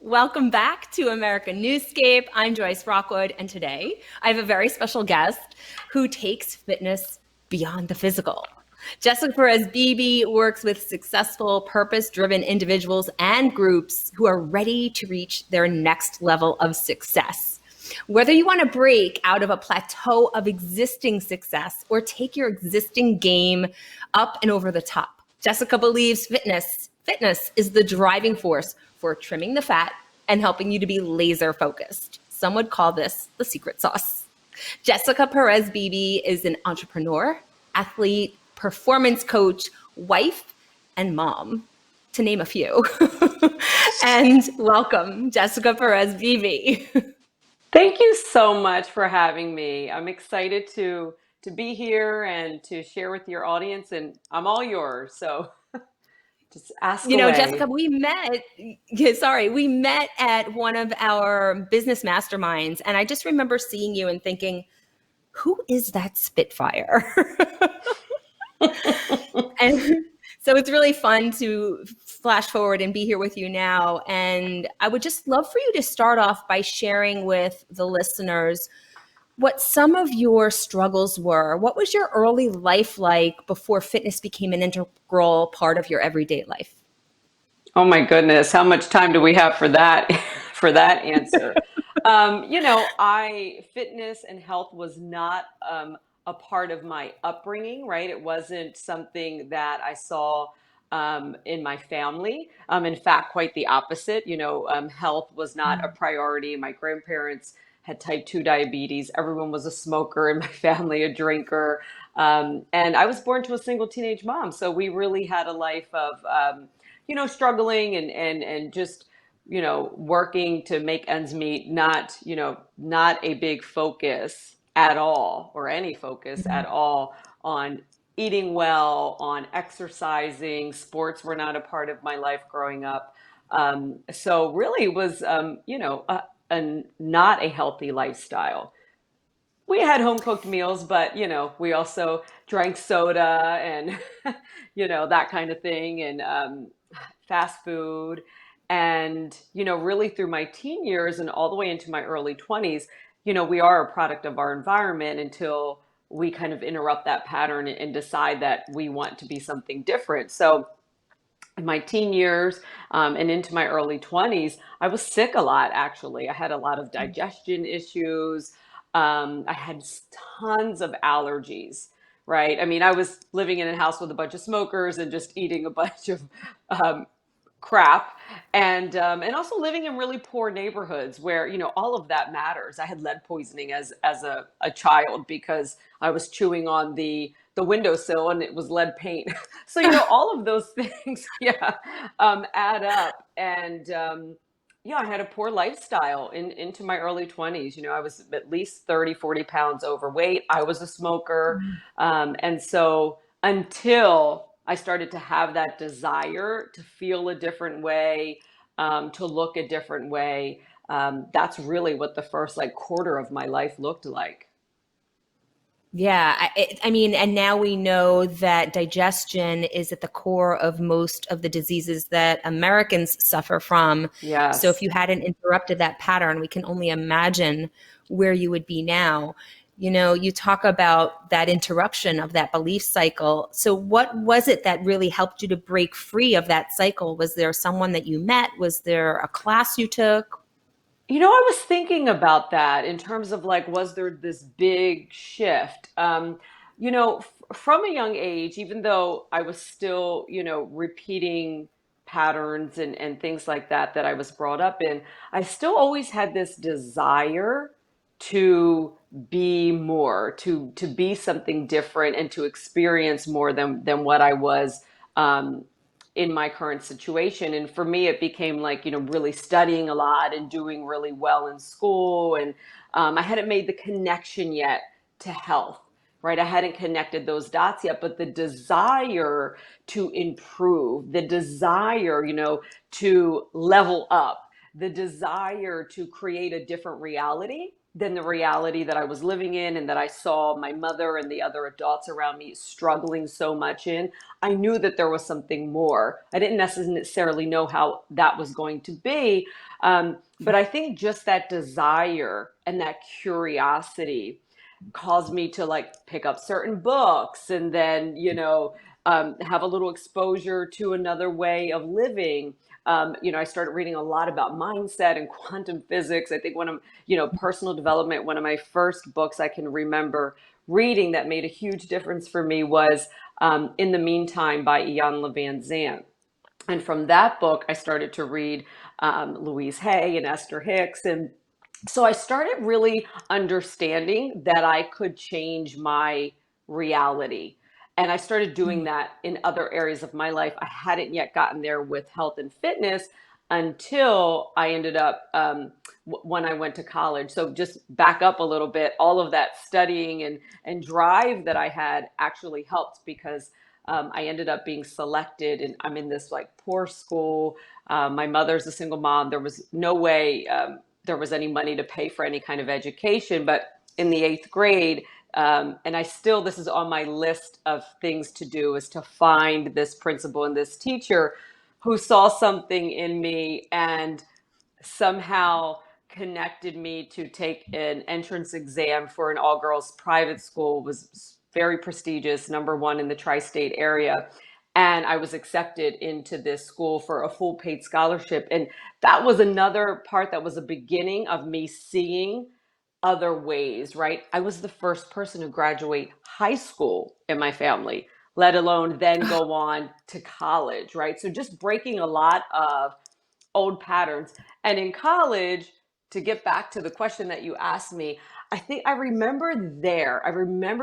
Welcome back to American Newscape. I'm Joyce Rockwood, and today I have a very special guest who takes fitness beyond the physical. Jessica Perez-Beebe works with successful, purpose-driven individuals and groups who are ready to reach their next level of success. Whether you want to break out of a plateau of existing success or take your existing game up and over the top, Jessica believes fitness is the driving force for trimming the fat and helping you to be laser focused. Some would call this the secret sauce. Jessica Perez-Beebe is an entrepreneur, athlete, performance coach, wife, and mom, to name a few. And welcome, Jessica Perez-Beebe. Thank you so much for having me. I'm excited to be here and to share with your audience, and I'm all yours. So just ask away. Jessica, we met at one of our business masterminds, and I just remember seeing you and thinking, who is that Spitfire? And so it's really fun to flash forward and be here with you now. And I would just love for you to start off by sharing with the listeners what some of your struggles were. What was your early life like before fitness became an integral part of your everyday life? Oh my goodness, how much time do we have for that answer? Fitness and health was not a part of my upbringing, right? It wasn't something that I saw in my family. In fact, quite the opposite. Health was not a priority. My grandparents had type 2 diabetes. Everyone was a smoker in my family, a drinker. And I was born to a single teenage mom. So we really had a life of, struggling and just, working to make ends meet, not a big focus at all, or any focus at all on eating well, on exercising. Sports were not a part of my life growing up. So really it was, not a healthy lifestyle. We had home cooked meals, but we also drank soda and that kind of thing, and fast food. And really through my teen years and all the way into my early 20s, we are a product of our environment until we kind of interrupt that pattern and decide that we want to be something different. So in my teen years and into my early 20s, I was sick a lot, actually. I had a lot of digestion issues. I had tons of allergies, right? I mean, I was living in a house with a bunch of smokers and just eating a bunch of crap, and also living in really poor neighborhoods where all of that matters. I had lead poisoning as a child because I was chewing on the windowsill and it was lead paint. So all of those things, add up. And I had a poor lifestyle into my early 20s. I was at least 30-40 pounds overweight. I was a smoker, and so until I started to have that desire to feel a different way, to look a different way. That's really what the first quarter of my life looked like. Yeah, and now we know that digestion is at the core of most of the diseases that Americans suffer from. Yes. So if you hadn't interrupted that pattern, we can only imagine where you would be now. You talk about that interruption of that belief cycle. So what was it that really helped you to break free of that cycle? Was there someone that you met? Was there a class you took? I was thinking about that in terms of was there this big shift? From a young age, even though I was still, repeating patterns and things like that I was brought up in, I still always had this desire to be more, to be something different and to experience more than what I was in my current situation. And for me, it became really studying a lot and doing really well in school. And I hadn't made the connection yet to health. right? I hadn't connected those dots yet, but the desire to improve, the desire, to level up, the desire to create a different reality than the reality that I was living in and that I saw my mother and the other adults around me struggling so much in. I knew that there was something more. I didn't necessarily know how that was going to be. But I think just that desire and that curiosity caused me to like pick up certain books and then, have a little exposure to another way of living. I started reading a lot about mindset and quantum physics. I think personal development, one of my first books I can remember reading that made a huge difference for me was In the Meantime by Ian Van Zandt. And from that book, I started to read Louise Hay and Esther Hicks. And so I started really understanding that I could change my reality. And I started doing that in other areas of my life. I hadn't yet gotten there with health and fitness until I ended up when I went to college. So just back up a little bit, all of that studying and drive that I had actually helped because I ended up being selected, and I'm in this like poor school. My mother's a single mom. There was no way there was any money to pay for any kind of education. But in the eighth grade, and this is on my list of things to do, is to find this principal and this teacher who saw something in me and somehow connected me to take an entrance exam for an all-girls private school. It was very prestigious, number one in the tri-state area. And I was accepted into this school for a full paid scholarship. And that was another part that was a beginning of me seeing other ways, right? I was the first person to graduate high school in my family, let alone then go on to college, right? So just breaking a lot of old patterns. And in college, to get back to the question that you asked me, I remember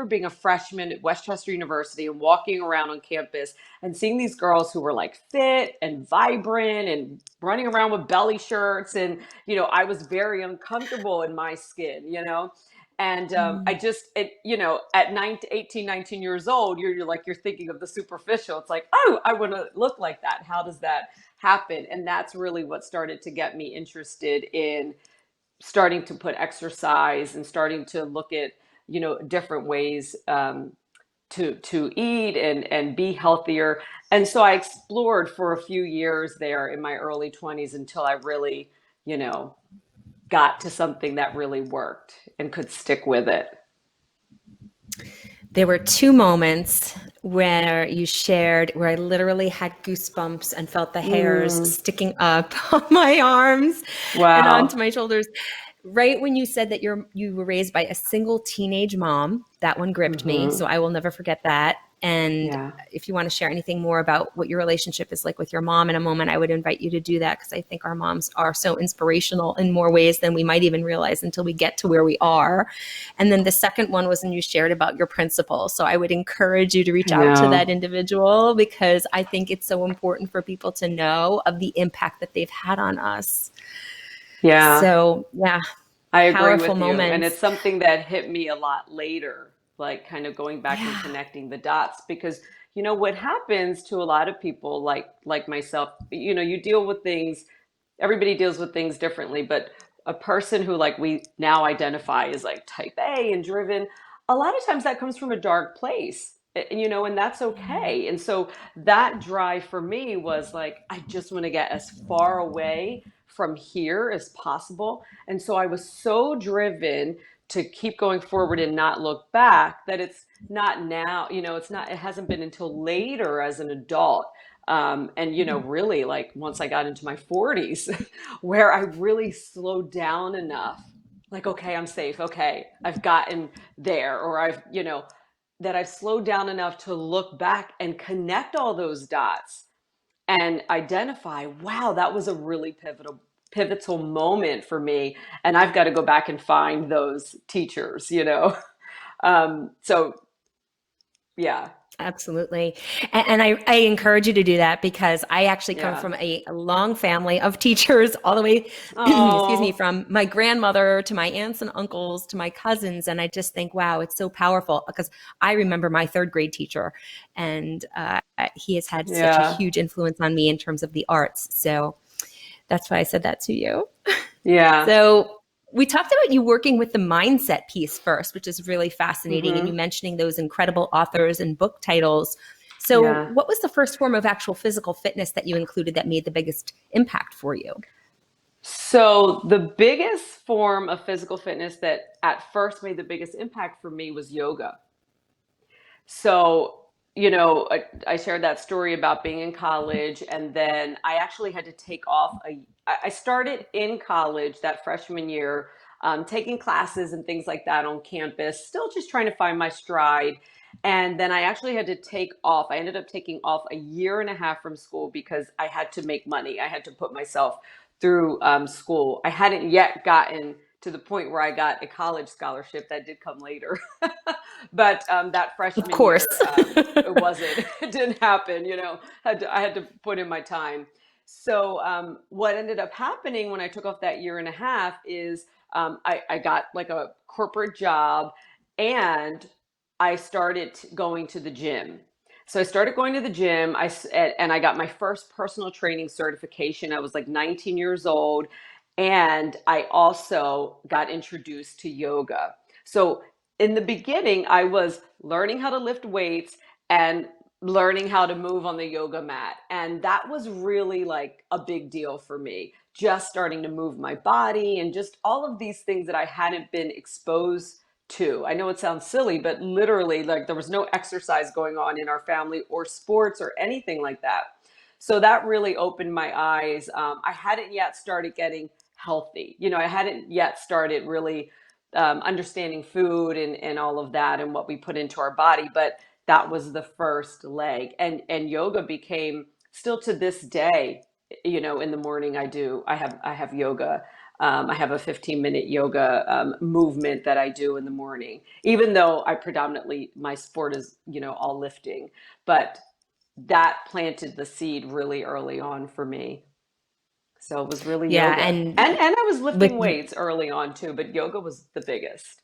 being a freshman at Westchester University and walking around on campus and seeing these girls who were like fit and vibrant and running around with belly shirts. And, I was very uncomfortable in my skin. And at 18, 19 years old, you're thinking of the superficial. It's like, oh, I want to look like that. How does that happen? And that's really what started to get me interested in starting to put exercise and starting to look at, different ways to eat and be healthier. And so I explored for a few years there in my early 20s until I really, got to something that really worked and could stick with it. There were two moments where you shared where I literally had goosebumps and felt the hairs Mm, sticking up on my arms and onto wow. my shoulders. Right when you said that you were raised by a single teenage mom, that one gripped me. So Hmm. I will never forget that. And Yeah. if you want to share anything more about what your relationship is like with your mom in a moment, I would invite you to do that because I think our moms are so inspirational in more ways than we might even realize until we get to where we are. And then the second one was when you shared about your principal. So I would encourage you to reach I out to that know. individual because I think it's so important for people to know of the impact that they've had on us. Yeah. So yeah, I agree powerful with you. And it's moments. something that hit me a lot later, like kind of going back and Yeah. connecting the dots because what happens to a lot of people like myself, you deal with things, everybody deals with things differently, but a person who like we now identify as like type A and driven, a lot of times that comes from a dark place. And that's okay. And so that drive for me was like, I just want to get as far away from here as possible. And so I was so driven to keep going forward and not look back that it's not now, it hasn't been until later as an adult. And, really like once I got into my 40s, where I really slowed down enough, like, okay, I'm safe. Okay, I've gotten there, or that I've slowed down enough to look back and connect all those dots and identify, wow, that was a really pivotal moment for me. And I've got to go back and find those teachers. So yeah. Absolutely. And I encourage you to do that because I actually come Yeah. from a long family of teachers, all the way, excuse me, Oh, from my grandmother to my aunts and uncles to my cousins. And I just think, wow, it's so powerful because I remember my third grade teacher, and he has had such a yeah. huge influence on me in terms of the arts. So that's why I said that to you. Yeah. So we talked about you working with the mindset piece first, which is really fascinating, and you Hmm. mentioning those incredible authors and book titles. So, Yeah. what was the first form of actual physical fitness that you included that made the biggest impact for you? So the biggest form of physical fitness that at first made the biggest impact for me was yoga. So, I shared that story about being in college, and then I actually had to take off. I started in college that freshman year, taking classes and things like that on campus, still just trying to find my stride. And then I actually had to take off. I ended up taking off a year and a half from school because I had to make money. I had to put myself through school. I hadn't yet gotten to the point where I got a college scholarship. That did come later. But that Of freshman course. year, it wasn't. It didn't happen. I had to put in my time. So what ended up happening when I took off that year and a half is I got like a corporate job, and I started going to the gym. So I started going to the gym. And I got my first personal training certification. I was like 19 years old, and I also got introduced to yoga. So in the beginning, I was learning how to lift weights and learning how to move on the yoga mat. And that was really like a big deal for me. Just starting to move my body and just all of these things that I hadn't been exposed to. I know it sounds silly, but literally, like, there was no exercise going on in our family or sports or anything like that. So that really opened my eyes. I hadn't yet started getting healthy. I hadn't yet started really understanding food and all of that and what we put into our body. But that was the first leg. And yoga became, still to this day, in the morning I have yoga. I have a 15-minute yoga movement that I do in the morning, even though I predominantly, my sport is, all lifting. But that planted the seed really early on for me. So it was really Yeah, yoga. and And I was with lifting weights early on too, but yoga was the biggest.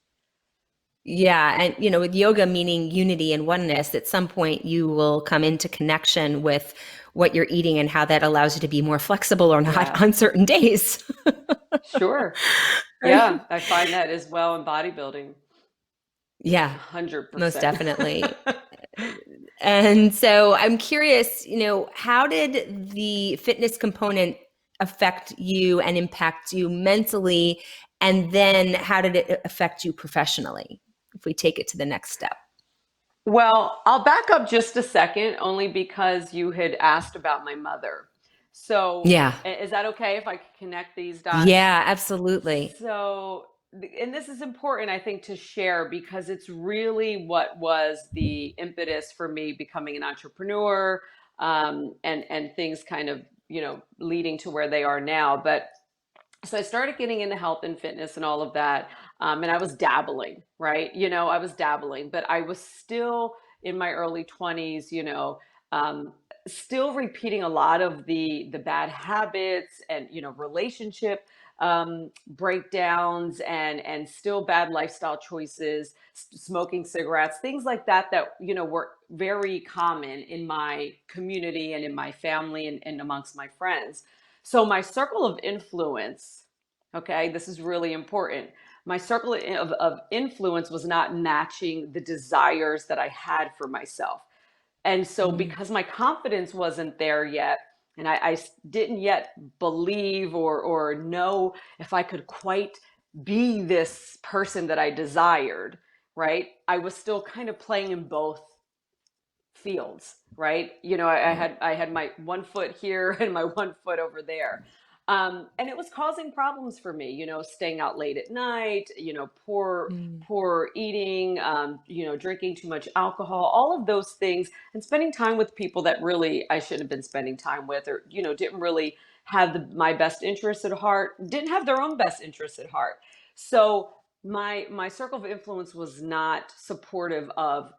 yeah, and with yoga meaning unity and oneness, at some point you will come into connection with what you're eating and how that allows you to be more flexible or not Yeah, on certain days. sure. Right? Yeah, I find that as well in bodybuilding. Yeah, most 100%. definitely. And so I'm curious, how did the fitness component affect you and impact you mentally? And then how did it affect you professionally? If we take it to the next step. Well, I'll back up just a second, only because you had asked about my mother. So, Yeah. is that okay if I could connect these dots? Yeah, absolutely. So, and this is important, I think, to share because it's really what was the impetus for me becoming an entrepreneur, and things kind of, leading to where they are now. But so I started getting into health and fitness and all of that. And I was dabbling, right? I was dabbling, but I was still in my early 20s, um, still repeating a lot of the bad habits and, relationship breakdowns, and still bad lifestyle choices, smoking cigarettes, things like that, that, were very common in my community and in my family, and amongst my friends. So my circle of influence, okay, this is really important. My circle of influence was not matching the desires that I had for myself. And so Mm. because my confidence wasn't there yet, and I didn't yet believe or know if I could quite be this person that I desired, right? I was still kind of playing in both fields, right? Right. I had my one foot here and my one foot over there. And it was causing problems for me, staying out late at night, Mm. poor eating, drinking too much alcohol, all of those things, and spending time with people that really I shouldn't have been spending time with, or, didn't really have my best interests at heart, didn't have their own best interests at heart. So my circle of influence was not supportive of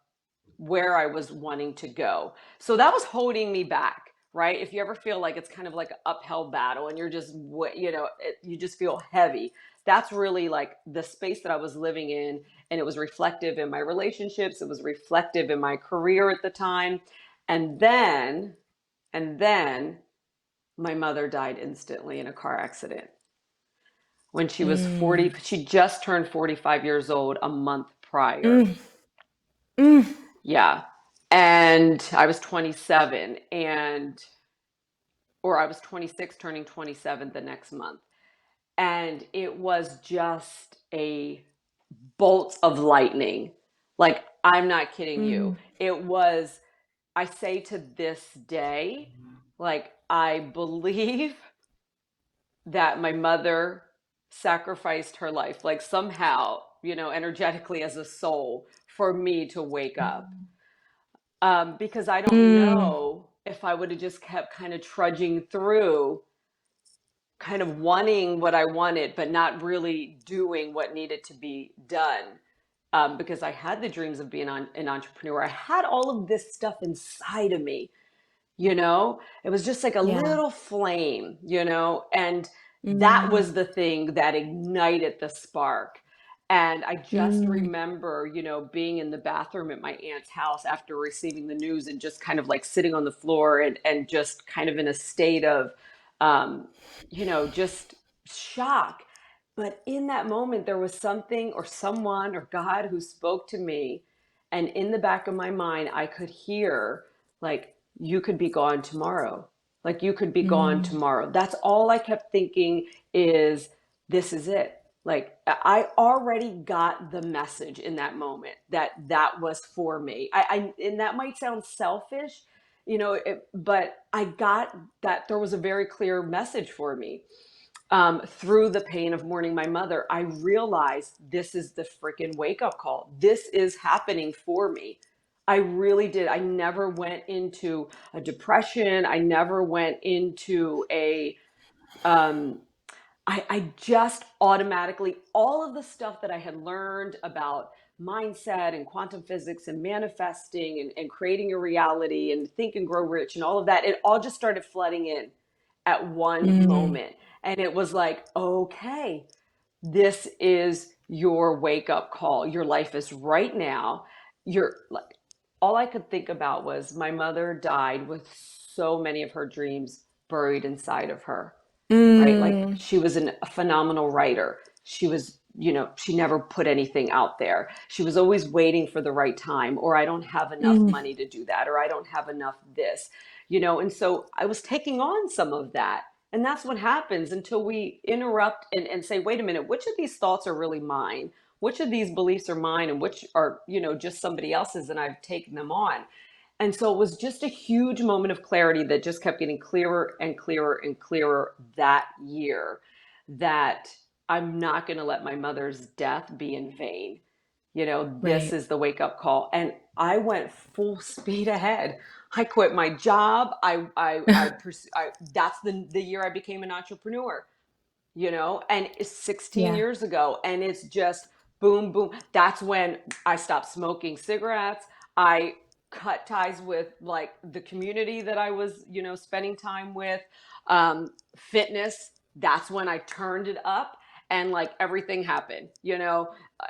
where I was wanting to go. So that was holding me back, right? If you ever feel like it's kind of like an uphill battle and you're just, you just feel heavy. That's really like the space that I was living in. And it was reflective in my relationships. It was reflective in my career at the time. And then, and then my mother died instantly in a car accident when she was 40. Mm. She just turned 45 years old a month prior. Mm. Mm. Yeah. And I was 27 or I was 26 turning 27 the next month. And it was just a bolt of lightning. Like, I'm not kidding you. Mm. It was, I say to this day, like, I believe that my mother sacrificed her life, like somehow, energetically as a soul for me to wake up. Because I don't Mm. know if I would have just kept kind of trudging through, kind of wanting what I wanted, but not really doing what needed to be done. Because I had the dreams of being an entrepreneur. I had all of this stuff inside of me, it was just like a Yeah. little flame, and that Mm. was the thing that ignited the spark. And I just Mm. remember, being in the bathroom at my aunt's house after receiving the news and just kind of like sitting on the floor and just kind of in a state of, um, just shock. But in that moment, there was something or someone or God who spoke to me. And in the back of my mind, I could hear, like, you could be gone tomorrow. Like, you could be gone Mm. tomorrow. That's all I kept thinking is, this is it. Like, I already got the message in that moment that that was for me. And that might sound selfish, but I got that there was a very clear message for me. Through the pain of mourning my mother, I realized this is the freaking wake up call. This is happening for me. I really did. I never went into a depression. I never went into um, I just automatically, all of the stuff that I had learned about mindset and quantum physics and manifesting and creating a reality and think and grow rich and all of that, it all just started flooding in at one Mm. moment. And it was like, okay, this is your wake up call. Your life is right now. You're like, all I could think about was my mother died with so many of her dreams buried inside of her, right? Like, Mm. she was a phenomenal writer. She was, she never put anything out there. She was always waiting for the right time, or I don't have enough Mm. money to do that, or I don't have enough this, and so I was taking on some of that. And that's what happens until we interrupt and say, wait a minute, which of these thoughts are really mine? Which of these beliefs are mine and which are, just somebody else's and I've taken them on? And so it was just a huge moment of clarity that just kept getting clearer and clearer and clearer that year, that I'm not going to let my mother's death be in vain. This Right. is the wake up call. And I went full speed ahead. I quit my job. That's the year I became an entrepreneur, and it's 16 Yeah. years ago. And it's just boom, boom. That's when I stopped smoking cigarettes. I cut ties with like the community that I was, spending time with. Fitness, that's when I turned it up and like everything happened,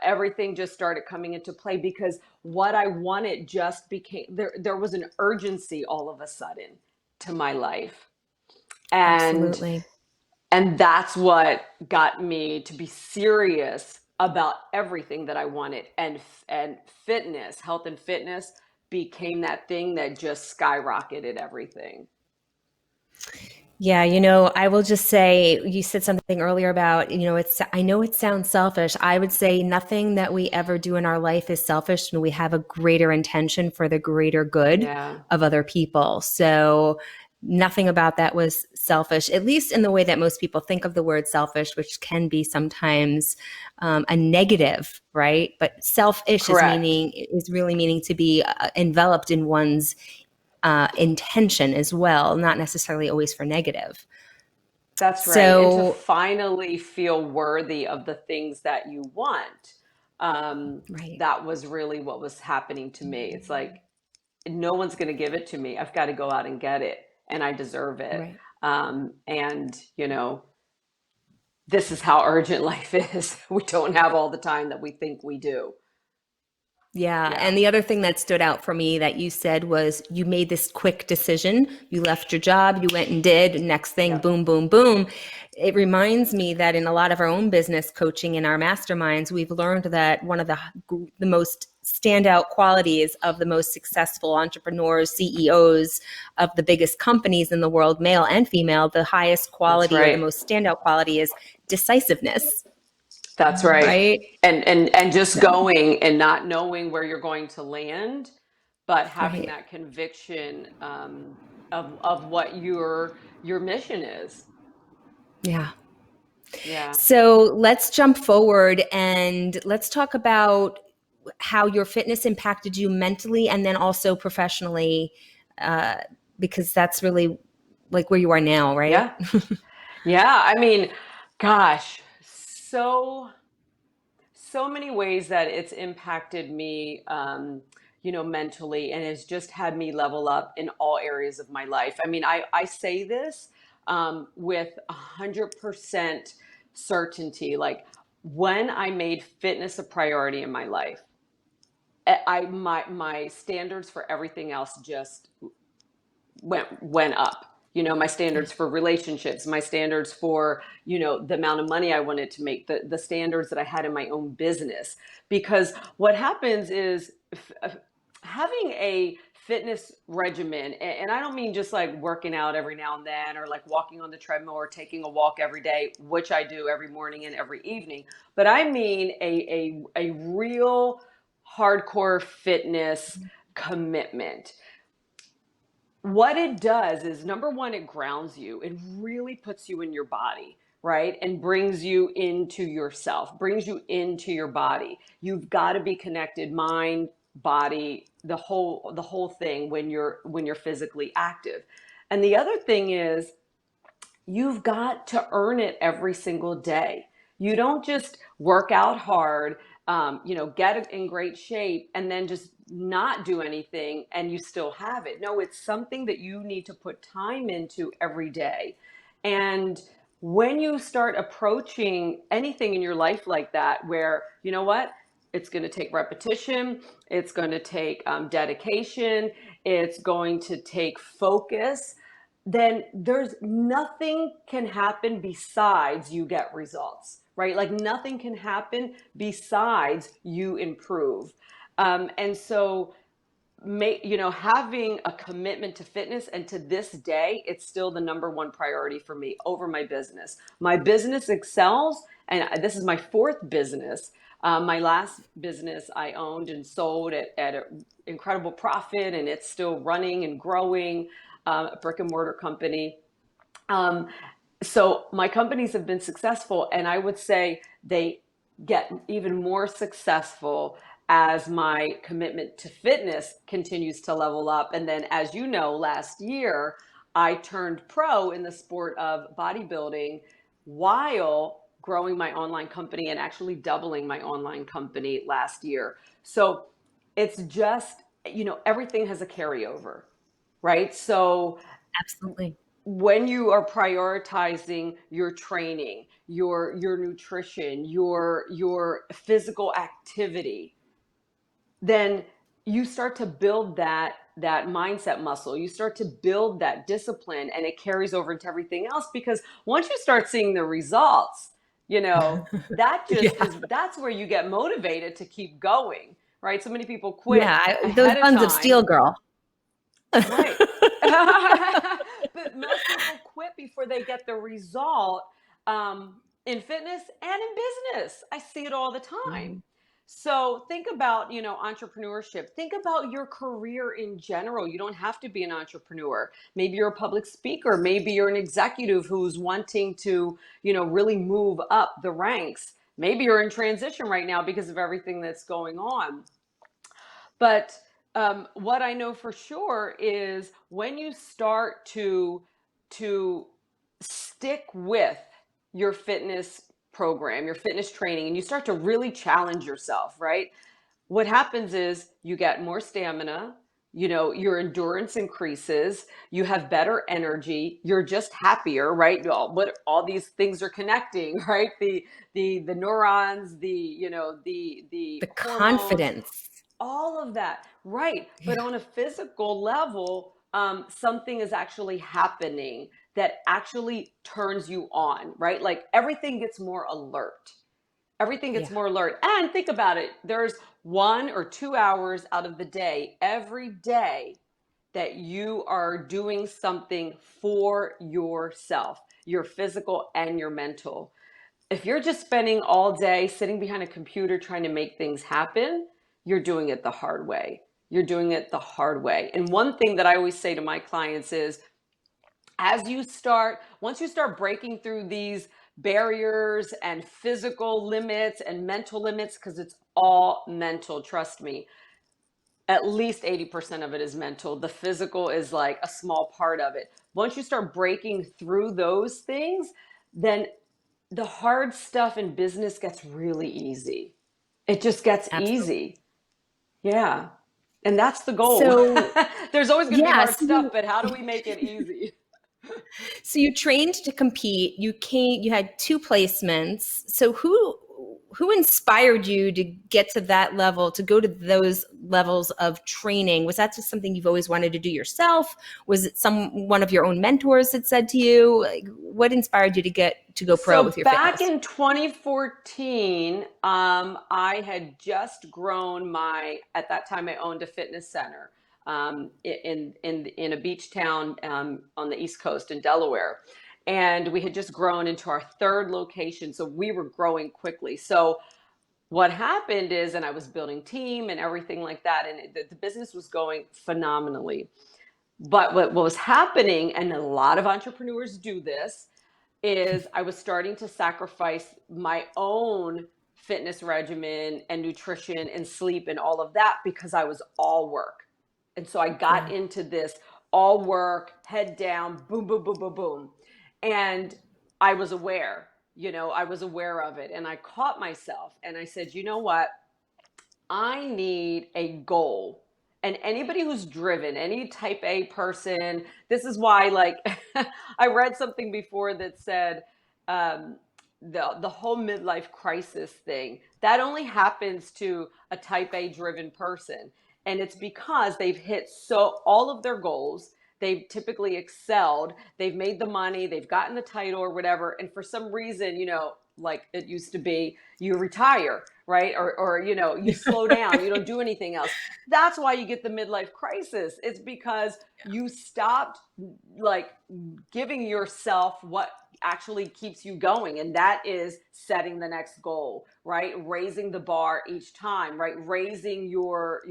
everything just started coming into play because what I wanted just became there was an urgency all of a sudden to my life. And Absolutely. and that's what got me to be serious about everything that I wanted. And fitness, health and fitness became that thing that just skyrocketed everything. Yeah, I will just say you said something earlier about, I know it sounds selfish. I would say nothing that we ever do in our life is selfish when we have a greater intention for the greater good Yeah, of other people. So nothing about that was selfish, at least in the way that most people think of the word selfish, which can be sometimes a negative, right? But selfish correct. is really meaning to be enveloped in one's intention as well, not necessarily always for negative. That's right. And to So, finally feel worthy of the things that you want. Right. That was really what was happening to me. It's like, no one's going to give it to me. I've got to go out and get it, and I deserve it. Right. And, this is how urgent life is. We don't have all the time that we think we do. Yeah. Yeah. And the other thing that stood out for me that you said was you made this quick decision. You left your job, you went and did, next thing, Yep. boom, boom, boom. It reminds me that in a lot of our own business coaching in our masterminds, we've learned that one of the most standout qualities of the most successful entrepreneurs, CEOs of the biggest companies in the world, male and female, the highest That's quality or the right. most standout quality is decisiveness, That's right. right? And just So, going and not knowing where you're going to land, but having right. that conviction of what your mission is. Yeah. Yeah. So let's jump forward and let's talk about how your fitness impacted you mentally and then also professionally, uh, because that's really like where you are now, right? Yeah. Yeah. I mean, gosh, so many ways that it's impacted me, mentally, and has just had me level up in all areas of my life. I mean, I say this with 100% certainty. Like, when I made fitness a priority in my life, my standards for everything else just went up. My Yeah. standards for relationships, my standards for, the amount of money I wanted to make, the standards that I had in my own business. Because what happens is, having a fitness regimen, and I don't mean just like working out every now and then, or like walking on the treadmill or taking a walk every day, which I do every morning and every evening, but I mean a real hardcore fitness commitment. What it does is, number one, it grounds you. It really puts you in your body, right? And brings you into yourself, brings you into your body. You've got to be connected, mind, body, the whole thing, when you're physically active. And the other thing is, you've got to earn it every single day. You don't just work out hard, get in great shape, and then just not do anything and you still have it. No, it's something that you need to put time into every day. And when you start approaching anything in your life like that, where, you know what, it's going to take repetition, it's going to take dedication, it's going to take focus, then there's nothing can happen besides you get results, right? Like, nothing can happen besides you improve. And so, having a commitment to fitness, and to this day, it's still the number one priority for me over my business. My business excels, and this is my fourth business. My last business I owned and sold at an incredible profit, and it's still running and growing, a brick and mortar company. Um, so my companies have been successful, and I would say they get even more successful as my commitment to fitness continues to level up. And then, as you know, last year I turned pro in the sport of bodybuilding while growing my online company and actually doubling my online company last year. So it's just, everything has a carryover, right? So Absolutely. when you are prioritizing your training, your nutrition, your physical activity, then you start to build that mindset muscle. You start to build that discipline, and it carries over into everything else, because once you start seeing the results, that just Yeah. is that's where you get motivated to keep going, right? So many people quit Yeah. Those ahead of buns of time. steel, girl. Right. But most people quit before they get the result, in fitness and in business. I see it all the time. So think about, entrepreneurship. Think about your career in general. You don't have to be an entrepreneur. Maybe you're a public speaker. Maybe you're an executive who's wanting to, really move up the ranks. Maybe you're in transition right now because of everything that's going on. But what I know for sure is, when you start to stick with your fitness program, your fitness training, and you start to really challenge yourself, right? What happens is you get more stamina, your endurance increases, you have better energy, you're just happier, right? All these things are connecting, right? The neurons, the The hormones, confidence. all of that, right? But Yeah. on a physical level, something is actually happening that actually turns you on, right? Like everything gets more alert. Everything gets Yeah. more alert. And think about it, there's 1 or 2 hours out of the day, every day, that you are doing something for yourself, your physical and your mental. If you're just spending all day sitting behind a computer trying to make things happen, you're doing it the hard way. You're doing it the hard way. And one thing that I always say to my clients is, once you start breaking through these barriers and physical limits and mental limits, because it's all mental, trust me, at least 80% of it is mental. The physical is like a small part of it. Once you start breaking through those things, then the hard stuff in business gets really easy. It just gets Absolutely. easy. Yeah. And that's the goal. So, There's always going to be yeah, hard stuff, but how do we make it easy? so you trained to compete. You had two placements. So who inspired you to get to that level, to go to those levels of training? Was that just something you've always wanted to do yourself? Was it one of your own mentors that said to you? Like, what inspired you to go pro So with your back fitness? in 2014, I had just grown at that time I owned a fitness center in a beach town on the East Coast in Delaware. And we had just grown into our third location. So we were growing quickly. So what happened is, and I was building team and everything like that, and the business was going phenomenally. But what was happening, and a lot of entrepreneurs do this, is I was starting to sacrifice my own fitness regimen and nutrition and sleep and all of that because I was all work. And so I got Yeah. into this all work, head down, boom, boom, boom, boom, boom. And I was aware of it. And I caught myself and I said, you know what? I need a goal. And anybody who's driven, any type A person, this is why, like, I read something before that said the whole midlife crisis thing that only happens to a type A driven person, and it's because they've hit all of their goals. They've typically excelled. They've made the money. They've gotten the title or whatever, and for some reason, like it used to be, you retire, right? Or you slow down, you don't do anything else. That's why you get the midlife crisis. It's because you stopped like giving yourself what actually keeps you going, and that is setting the next goal, right? Raising the bar each time, right? Raising your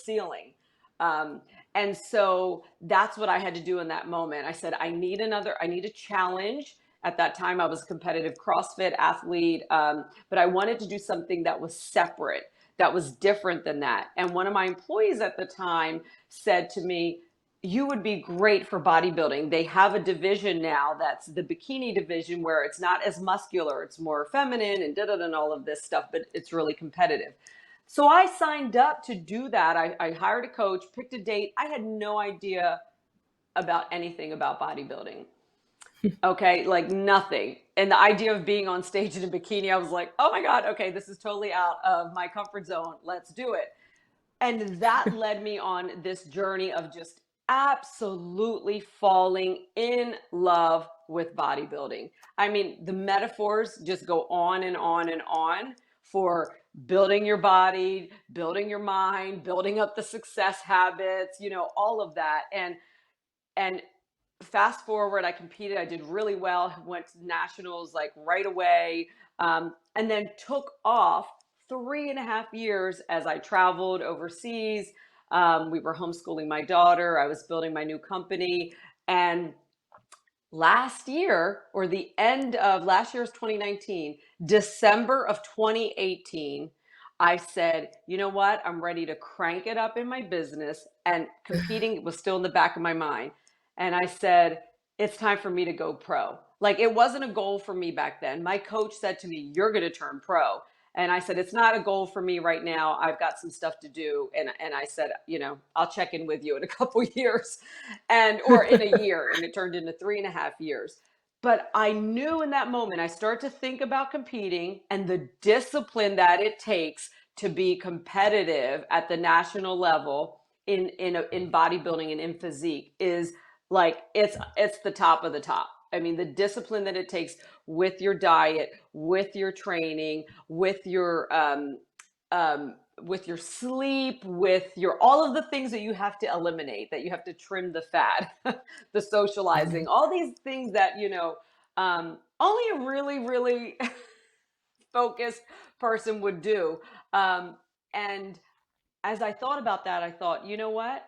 ceiling. um, and so that's what I had to do in that moment. I said, I need a challenge. At that time, I was a competitive CrossFit athlete, but I wanted to do something that was separate, that was different than that. And one of my employees at the time said to me, you would be great for bodybuilding. They have a division now that's the bikini division where it's not as muscular, it's more feminine and and all of this stuff, but it's really competitive. So I signed up to do that. I hired a coach, picked a date. I had no idea about anything about bodybuilding. Okay, like nothing. And the idea of being on stage in a bikini, I was like, oh my God, okay, this is totally out of my comfort zone. Let's do it. And that led me on this journey of just absolutely falling in love with bodybuilding. I mean, the metaphors just go on and on and on for building your body, building your mind, building up the success habits, all of that. And fast forward, I competed. I did really well. Went to nationals like right away, and then took off 3.5 years as I traveled overseas. We were homeschooling my daughter. I was building my new company, and last year, or the end of last year's 2019, December of 2018, I said, you know what? I'm ready to crank it up in my business. And competing was still in the back of my mind. And I said, it's time for me to go pro. Like it wasn't a goal for me back then. My coach said to me, "You're going to turn pro." And I said, "It's not a goal for me right now. I've got some stuff to do." And I said, "I'll check in with you in a couple years or in a year." And it turned into 3.5 years. But I knew in that moment, I start to think about competing and the discipline that it takes to be competitive at the national level in bodybuilding and in physique is like it's the top of the top. I mean, the discipline that it takes with your diet, with your training, with your sleep, with your all of the things that you have to eliminate, that you have to trim the fat, the socializing, all these things that only a really, really focused person would do. And as I thought about that, I thought, you know what?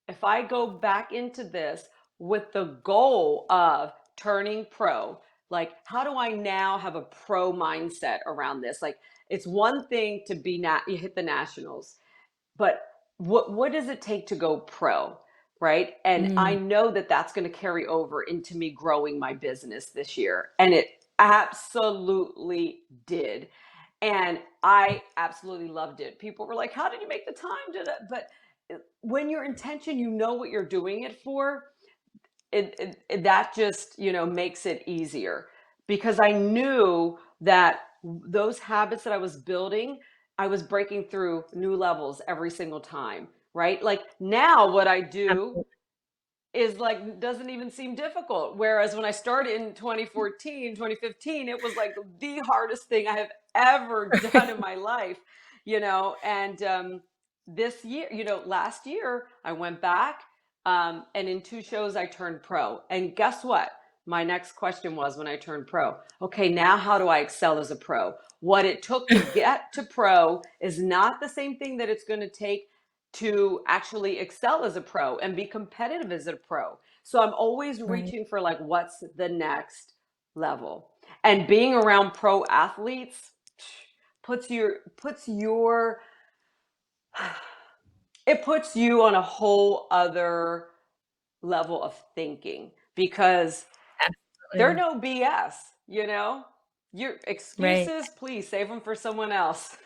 If I go back into this with the goal of turning pro, like how do I now have a pro mindset around this? Like it's one thing to you hit the nationals, but what does it take to go pro, right? And I Mm, know that that's going to carry over into me growing my business this year, and it absolutely did. And I absolutely loved it. People were like, "How did you make the time to that?" But when your intention, you know what you're doing it for, that just makes it easier, because I knew that those habits that I was building, I was breaking through new levels every single time, right? Like now what I do absolutely. is like doesn't even seem difficult, whereas when I started in 2014, 2015, it was like the hardest thing I have ever done in my life. And this year, last year I went back, and in 2 shows I turned pro. And guess what? My next question was, when I turned pro, okay, now how do I excel as a pro? What it took to get to pro is not the same thing that it's going to take to actually excel as a pro and be competitive as a pro. So I'm always Right. reaching for like, what's the next level? And being around pro athletes puts your it puts you on a whole other level of thinking, because they're Absolutely. no BS, Your Right. excuses, please save them for someone else.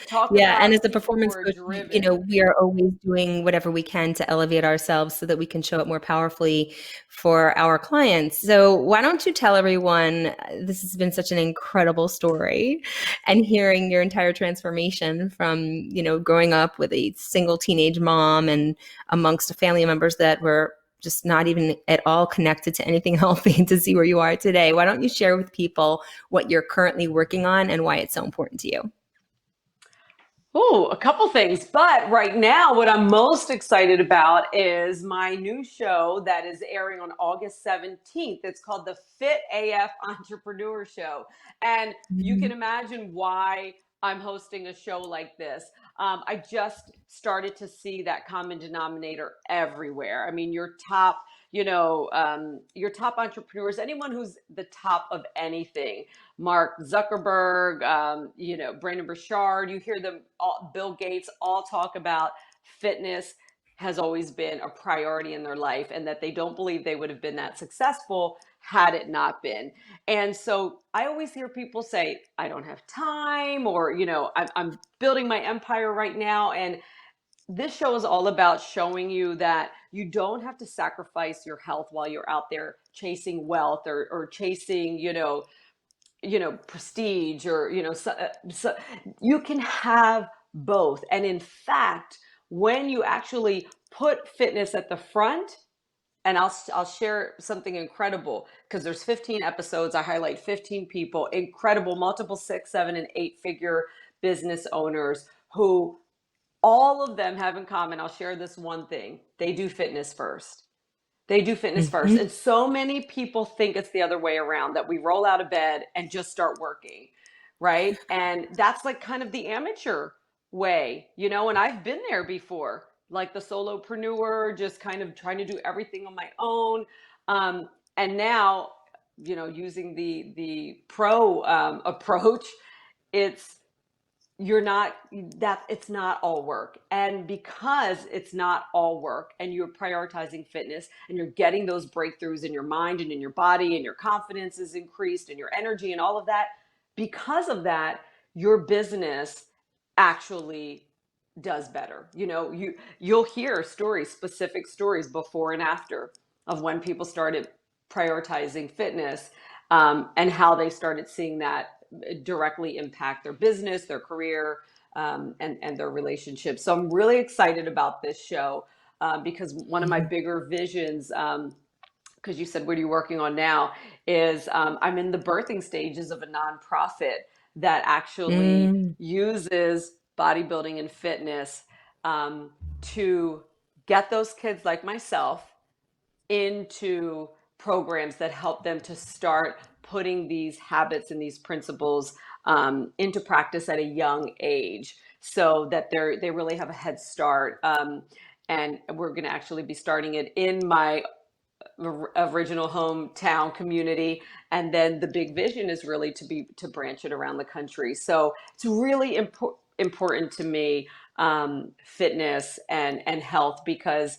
Talk Yeah, and as about a people who performance are coach, driven. we are always doing whatever we can to elevate ourselves so that we can show up more powerfully for our clients. So why don't you tell everyone, this has been such an incredible story, and hearing your entire transformation from, growing up with a single teenage mom and amongst family members that were just not even at all connected to anything healthy, to see where you are today. Why don't you share with people what you're currently working on and why it's so important to you? Oh, a couple things. But right now, what I'm most excited about is my new show that is airing on August 17th. It's called the Fit AF Entrepreneur Show. And you can Mhm. imagine why I'm hosting a show like this. I just started to see that common denominator everywhere. I mean, your top entrepreneurs, anyone who's the top of anything, Mark Zuckerberg, Brandon Burchard. You hear them, Bill Gates, all talk about fitness has always been a priority in their life, and that they don't believe they would have been that successful had it not been. And so I always hear people say, "I don't have time," or, I'm building my empire right now. And this show is all about showing you that you don't have to sacrifice your health while you're out there chasing wealth, or chasing, prestige, or so you can have both. And in fact, when you actually put fitness at the front, and I'll share something incredible, because there's 15 episodes. I highlight 15 people, incredible, multiple 6, 7, and 8 figure business owners, who all of them have in common. I'll share this one thing: they do fitness first. They do fitness first. Mhm. And so many people think it's the other way around, that we roll out of bed and just start working, right? And that's like kind of the amateur way, and I've been there before, like the solopreneur, just kind of trying to do everything on my own. And now, using the pro approach, it's you're not that it's not all work. And because it's not all work and you're prioritizing fitness and you're getting those breakthroughs in your mind and in your body and your confidence is increased and your energy and all of that, because of that, your business actually does better. You'll hear stories, specific stories before and after of when people started prioritizing fitness, and how they started seeing that directly impact their business, their career, and their relationships. So I'm really excited about this show, because one of my bigger visions, because you said, what are you working on now, is I'm in the birthing stages of a nonprofit that actually Mm. uses bodybuilding and fitness, to get those kids like myself into programs that help them to start putting these habits and these principles, into practice at a young age, so that they really have a head start. And we're going to actually be starting it in my original hometown community, and then the big vision is really to branch it around the country. So it's really important to me, fitness and health, because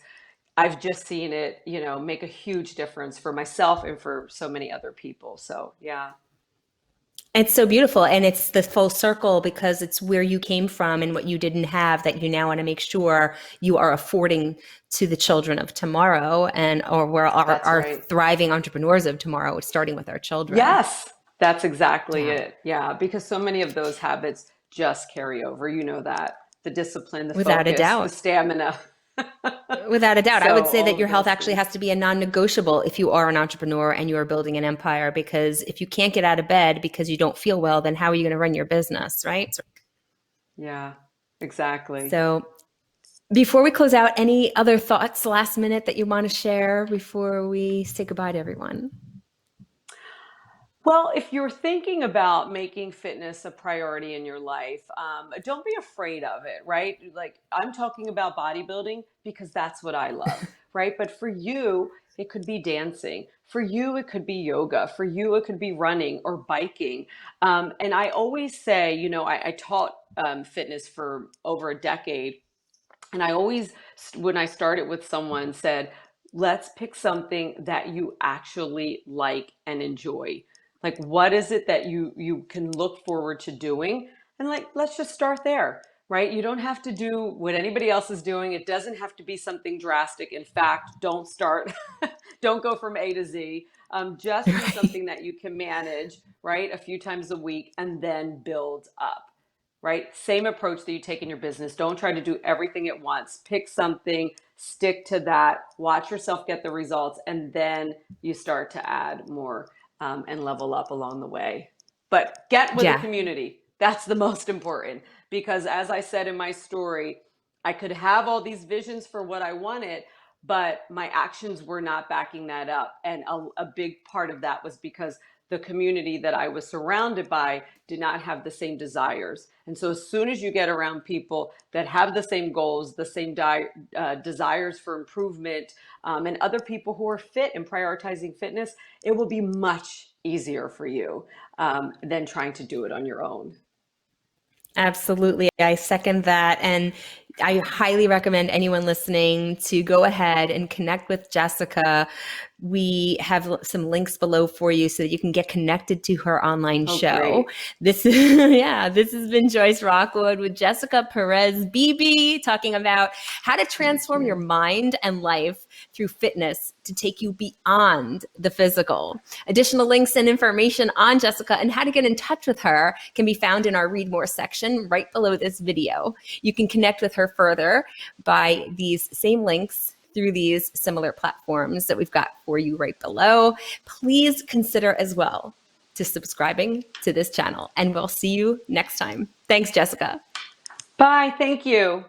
I've just seen it, make a huge difference for myself and for so many other people. So, yeah. It's so beautiful. And it's the full circle because it's where you came from and what you didn't have that you now want to make sure you are affording to the children of tomorrow and or where That's our right. thriving entrepreneurs of tomorrow, starting with our children. Yes, that's exactly Yeah, it. Yeah, because so many of those habits just carry over. You know that. The discipline, the without a focus, the doubt. stamina. Without a doubt. I would So say that all your of health those actually things. has to be a non-negotiable if you are an entrepreneur and you are building an empire, because if you can't get out of bed because you don't feel well, then how are you going to run your business, right? Yeah, exactly. So before we close out, any other thoughts last minute that you want to share before we say goodbye to everyone? Well, if you're thinking about making fitness a priority in your life, don't be afraid of it, right? Like, I'm talking about bodybuilding because that's what I love, right? But for you, it could be dancing. For you, it could be yoga. For you, it could be running or biking. And I always say, I taught fitness for over a decade, and I always, when I started with someone, said, let's pick something that you actually like and enjoy. Like, what is it that you can look forward to doing? And like, let's just start there, right? You don't have to do what anybody else is doing. It doesn't have to be something drastic. In fact, don't start, don't go from A to Z. Just do Right. something that you can manage, right? A few times a week, and then build up, right? Same approach that you take in your business. Don't try to do everything at once. Pick something, stick to that, watch yourself get the results, and then you start to add more, and level up along the way. But get with a Yeah. community. That's the most important, because as I said in my story, I could have all these visions for what I wanted, but my actions were not backing that up. And a big part of that was because the community that I was surrounded by did not have the same desires. And so as soon as you get around people that have the same goals, the same desires for improvement, and other people who are fit and prioritizing fitness, it will be much easier for you, than trying to do it on your own. Absolutely. I second that. And I highly recommend anyone listening to go ahead and connect with Jessica. We have some links below for you so that you can get connected to her online Oh, show. great. This is, yeah, this has been Joyce Rockwood with Jessica Perez-Beebe talking about how to Thank transform your you. mind and life through fitness to take you beyond the physical. Additional links and information on Jessica and how to get in touch with her can be found in our Read More section right below this video. You can connect with her further by these same links through these similar platforms that we've got for you right below. Please consider as well to subscribing to this channel, and we'll see you next time. Thanks, Jessica. Bye. Thank you.